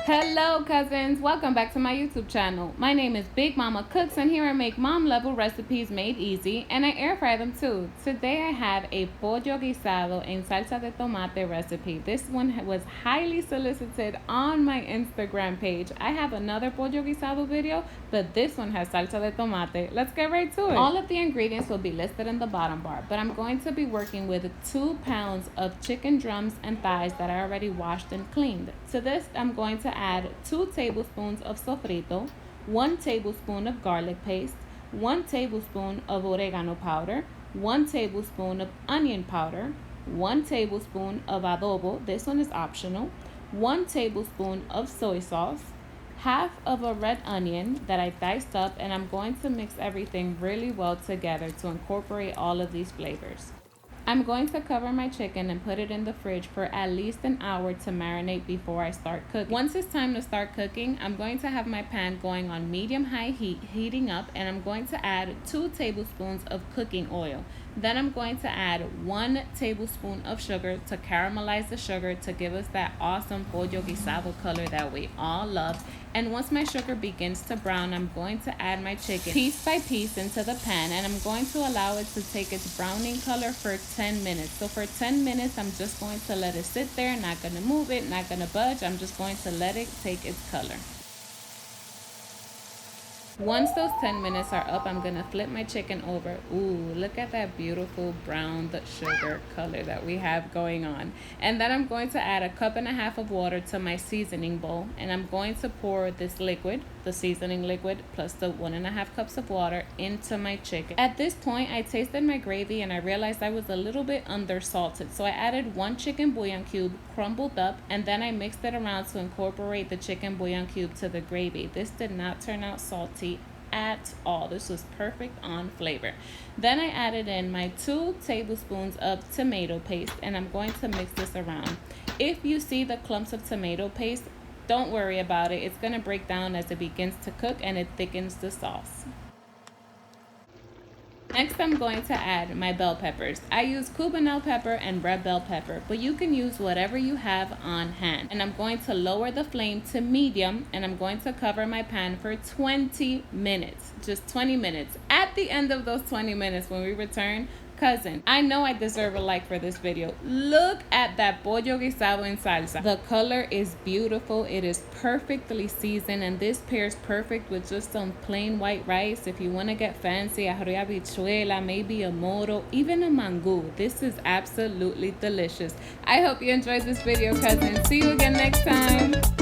Hello cousins, welcome back to my YouTube channel. My name is Big Mama Cooks and here I make mom level recipes made easy and I air fry them too. Today I have a pollo guisado en salsa de tomate recipe. This one was highly solicited on my Instagram page. I have another pollo guisado video, but this one has salsa de tomate. Let's get right to it. All of the ingredients will be listed in the bottom bar, but I'm going to be working with 2 pounds of chicken drums and thighs that I already washed and cleaned. To this, I'm going to add 2 tablespoons of sofrito, 1 tablespoon of garlic paste, 1 tablespoon of oregano powder, 1 tablespoon of onion powder, 1 tablespoon of adobo, this one is optional, 1 tablespoon of soy sauce, half of a red onion that I diced up, and I'm going to mix everything really well together to incorporate all of these flavors. I'm going to cover my chicken and put it in the fridge for at least an hour to marinate before I start cooking. Once it's time to start cooking, I'm going to have my pan going on medium-high heat, heating up, and I'm going to add 2 tablespoons of cooking oil. Then I'm going to add 1 tablespoon of sugar to caramelize the sugar to give us that awesome pollo guisado color that we all love. And once my sugar begins to brown, I'm going to add my chicken piece by piece into the pan, and I'm going to allow it to take its browning color for 10 minutes. So for 10 minutes, I'm just going to let it sit there, not going to move it, not going to budge. I'm just going to let it take its color. Once those 10 minutes are up, I'm going to flip my chicken over. Ooh, look at that beautiful browned sugar color that we have going on. And then I'm going to add 1.5 cups of water to my seasoning bowl. And I'm going to pour this liquid, the seasoning liquid, plus the 1.5 cups of water into my chicken. At this point, I tasted my gravy and I realized I was a little bit undersalted. So I added 1 chicken bouillon cube crumbled up, and then I mixed it around to incorporate the chicken bouillon cube to the gravy. This did not turn out salty at all. This was perfect on flavor. Then I added in my 2 tablespoons of tomato paste, and I'm going to mix this around. If you see the clumps of tomato paste, don't worry about it. It's going to break down as it begins to cook and it thickens the sauce. Next, I'm going to add my bell peppers. I use cubanelle pepper and red bell pepper, but you can use whatever you have on hand. And I'm going to lower the flame to medium, and I'm going to cover my pan for 20 minutes. Just 20 minutes. At the end of those 20 minutes, when we return, cousin, I know I deserve a like for this video. Look at that pollo guisado en salsa. The color is beautiful. It is perfectly seasoned, and this pairs perfect with just some plain white rice. If you want to get fancy, a habichuela, maybe a moro, even a mangú. This is absolutely delicious. I hope you enjoyed this video, cousin. See you again next time.